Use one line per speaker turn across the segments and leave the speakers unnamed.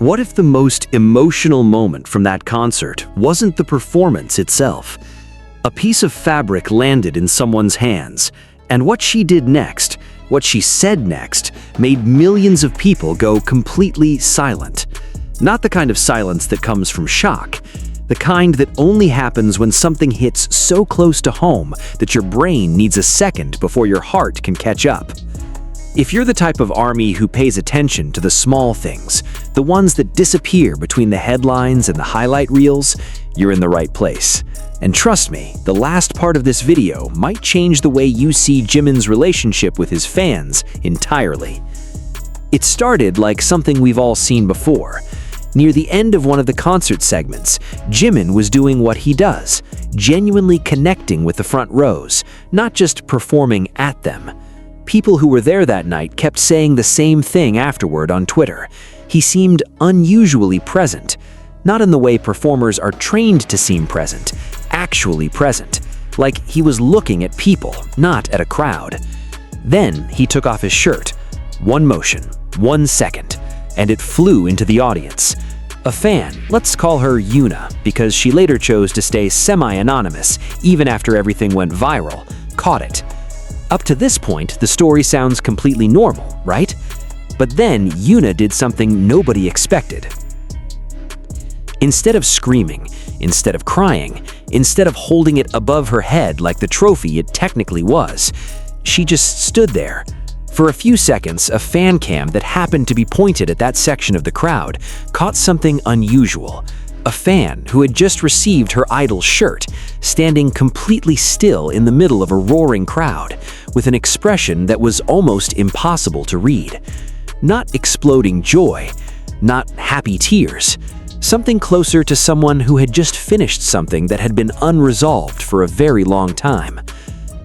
What if the most emotional moment from that concert wasn't the performance itself? A piece of fabric landed in someone's hands, and what she did next, what she said next, made millions of people go completely silent. Not the kind of silence that comes from shock, the kind that only happens when something hits so close to home that your brain needs a second before your heart can catch up. If you're the type of ARMY who pays attention to the small things, the ones that disappear between the headlines and the highlight reels, you're in the right place. And trust me, the last part of this video might change the way you see Jimin's relationship with his fans entirely. It started like something we've all seen before. Near the end of one of the concert segments, Jimin was doing what he does, genuinely connecting with the front rows, not just performing at them. People who were there that night kept saying the same thing afterward on Twitter. He seemed unusually present, not in the way performers are trained to seem present, actually present, like he was looking at people, not at a crowd. Then he took off his shirt. One motion, 1 second, and it flew into the audience. A fan, let's call her Yuna, because she later chose to stay semi-anonymous even after everything went viral, caught it. Up to this point, the story sounds completely normal, right? But then Yuna did something nobody expected. Instead of screaming, instead of crying, instead of holding it above her head like the trophy it technically was, she just stood there. For a few seconds, a fan cam that happened to be pointed at that section of the crowd caught something unusual. A fan who had just received her idol's shirt, standing completely still in the middle of a roaring crowd, with an expression that was almost impossible to read. Not exploding joy, not happy tears, something closer to someone who had just finished something that had been unresolved for a very long time.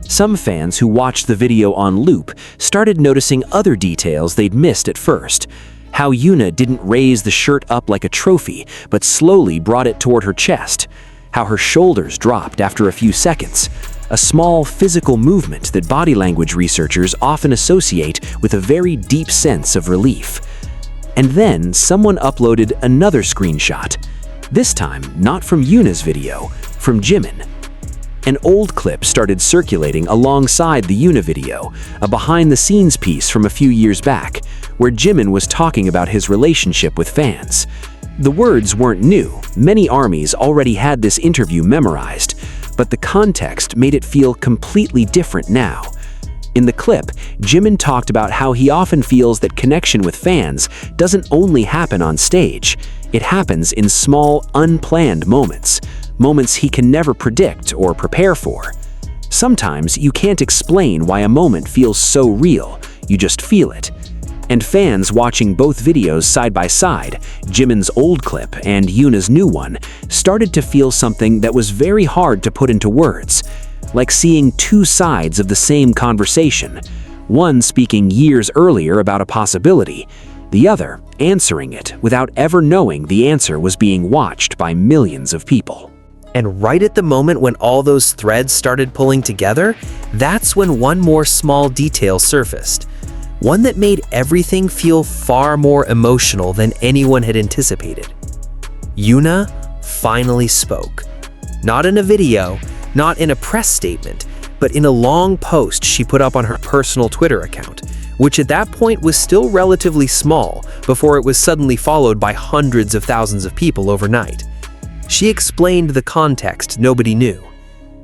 Some fans who watched the video on loop started noticing other details they'd missed at first. How Yuna didn't raise the shirt up like a trophy, but slowly brought it toward her chest. How her shoulders dropped after a few seconds. A small physical movement that body language researchers often associate with a very deep sense of relief. And then someone uploaded another screenshot. This time, not from Yuna's video, from Jimin. An old clip started circulating alongside the Yuna video, a behind-the-scenes piece from a few years back, where Jimin was talking about his relationship with fans. The words weren't new, many ARMYs already had this interview memorized, but the context made it feel completely different now. In the clip, Jimin talked about how he often feels that connection with fans doesn't only happen on stage, it happens in small, unplanned moments. Moments he can never predict or prepare for. Sometimes you can't explain why a moment feels so real, you just feel it. And fans watching both videos side by side, Jimin's old clip and Yuna's new one, started to feel something that was very hard to put into words, like seeing two sides of the same conversation, one speaking years earlier about a possibility, the other answering it without ever knowing the answer was being watched by millions of people.
And right at the moment when all those threads started pulling together, that's when one more small detail surfaced. One that made everything feel far more emotional than anyone had anticipated. Yuna finally spoke. Not in a video, not in a press statement, but in a long post she put up on her personal Twitter account, which at that point was still relatively small before it was suddenly followed by hundreds of thousands of people overnight. She explained the context nobody knew.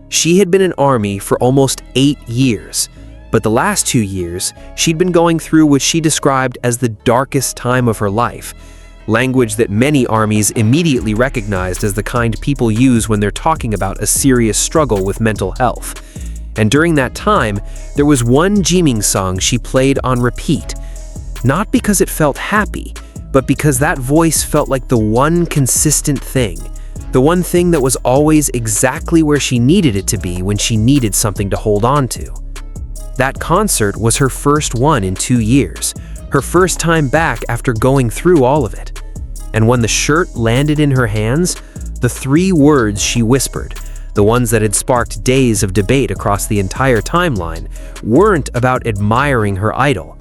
She had been an ARMY for almost 8 years, but the last 2 years, she'd been going through what she described as the darkest time of her life, language that many ARMYs immediately recognized as the kind people use when they're talking about a serious struggle with mental health. And during that time, there was one Jimin song she played on repeat, not because it felt happy, but because that voice felt like the one consistent thing. The one thing that was always exactly where she needed it to be when she needed something to hold on to. That concert was her first one in 2 years, her first time back after going through all of it. And when the shirt landed in her hands, the 3 words she whispered, the ones that had sparked days of debate across the entire timeline, weren't about admiring her idol.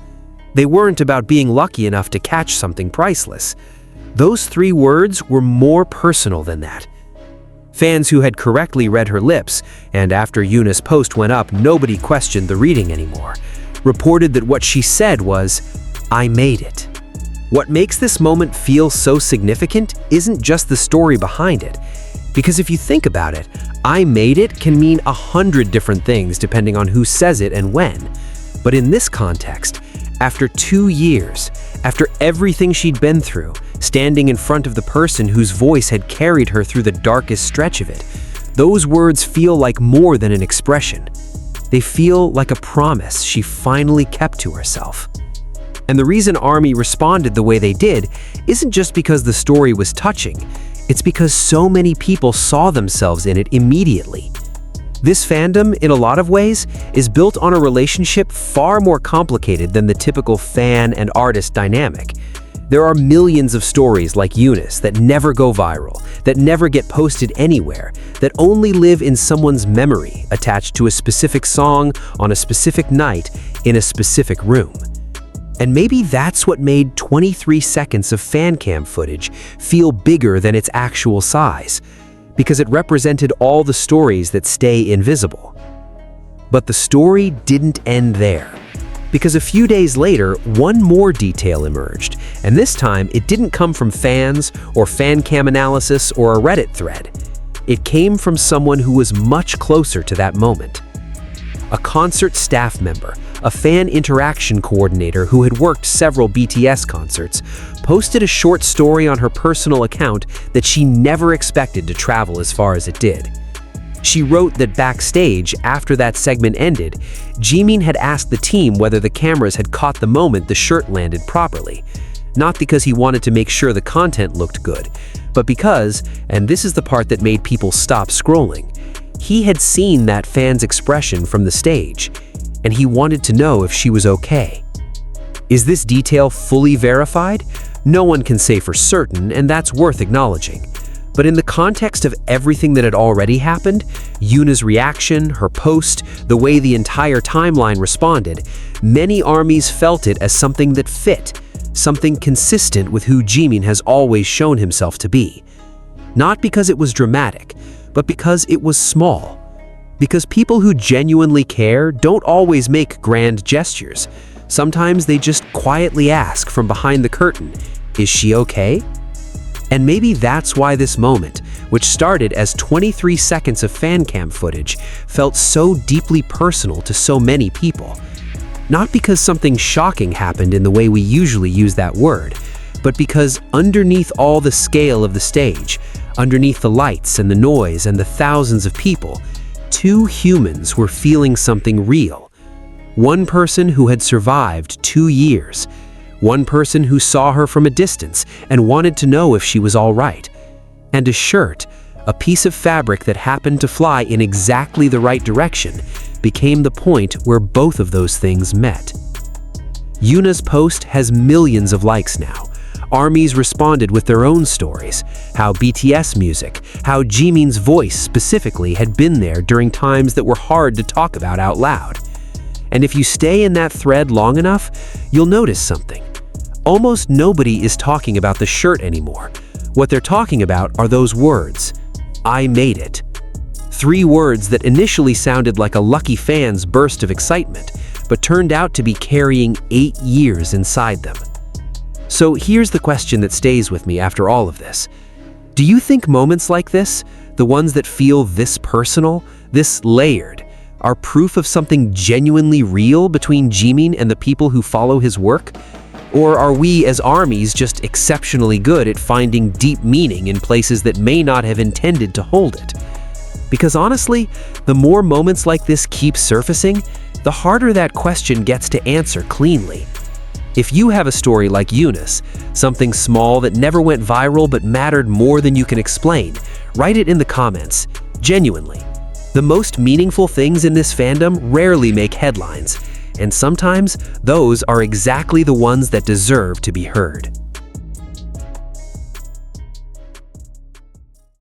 They weren't about being lucky enough to catch something priceless. Those 3 words were more personal than that. Fans who had correctly read her lips, and after Yuna's post went up, nobody questioned the reading anymore, reported that what she said was, "I made it." What makes this moment feel so significant isn't just the story behind it. Because if you think about it, "I made it" can mean 100 different things depending on who says it and when. But in this context, after 2 years, after everything she'd been through, standing in front of the person whose voice had carried her through the darkest stretch of it, those words feel like more than an expression. They feel like a promise she finally kept to herself. And the reason ARMY responded the way they did isn't just because the story was touching, it's because so many people saw themselves in it immediately. This fandom, in a lot of ways, is built on a relationship far more complicated than the typical fan and artist dynamic. There are millions of stories like Yuna's that never go viral, that never get posted anywhere, that only live in someone's memory, attached to a specific song on a specific night in a specific room. And maybe that's what made 23 seconds of fan cam footage feel bigger than its actual size, because it represented all the stories that stay invisible. But the story didn't end there, because a few days later, one more detail emerged, and this time it didn't come from fans or fan cam analysis or a Reddit thread. It came from someone who was much closer to that moment. A concert staff member, a fan interaction coordinator who had worked several BTS concerts, posted a short story on her personal account that she never expected to travel as far as it did. She wrote that backstage, after that segment ended, Jimin had asked the team whether the cameras had caught the moment the shirt landed properly. Not because he wanted to make sure the content looked good, but because, and this is the part that made people stop scrolling, he had seen that fan's expression from the stage, and he wanted to know if she was okay. Is this detail fully verified? No one can say for certain, and that's worth acknowledging. But in the context of everything that had already happened, Yuna's reaction, her post, the way the entire timeline responded, many ARMYs felt it as something that fit, something consistent with who Jimin has always shown himself to be. Not because it was dramatic, but because it was small. Because people who genuinely care don't always make grand gestures. Sometimes they just quietly ask from behind the curtain, "Is she okay?" And maybe that's why this moment, which started as 23 seconds of fan cam footage, felt so deeply personal to so many people. Not because something shocking happened in the way we usually use that word, but because underneath all the scale of the stage, underneath the lights and the noise and the thousands of people, 2 humans were feeling something real. One person who had survived 2 years. One person who saw her from a distance and wanted to know if she was all right. And a shirt, a piece of fabric that happened to fly in exactly the right direction, became the point where both of those things met. Yuna's post has millions of likes now. ARMYs responded with their own stories, how BTS music, how Jimin's voice specifically had been there during times that were hard to talk about out loud. And if you stay in that thread long enough, you'll notice something. Almost nobody is talking about the shirt anymore. What they're talking about are those words, "I made it." 3 words that initially sounded like a lucky fan's burst of excitement, but turned out to be carrying 8 years inside them. So here's the question that stays with me after all of this. Do you think moments like this, the ones that feel this personal, this layered, are proof of something genuinely real between Jimin and the people who follow his work? Or are we as ARMYs just exceptionally good at finding deep meaning in places that may not have intended to hold it? Because honestly, the more moments like this keep surfacing, the harder that question gets to answer cleanly. If you have a story like Yuna's, something small that never went viral but mattered more than you can explain, write it in the comments, genuinely. The most meaningful things in this fandom rarely make headlines, and sometimes those are exactly the ones that deserve to be heard.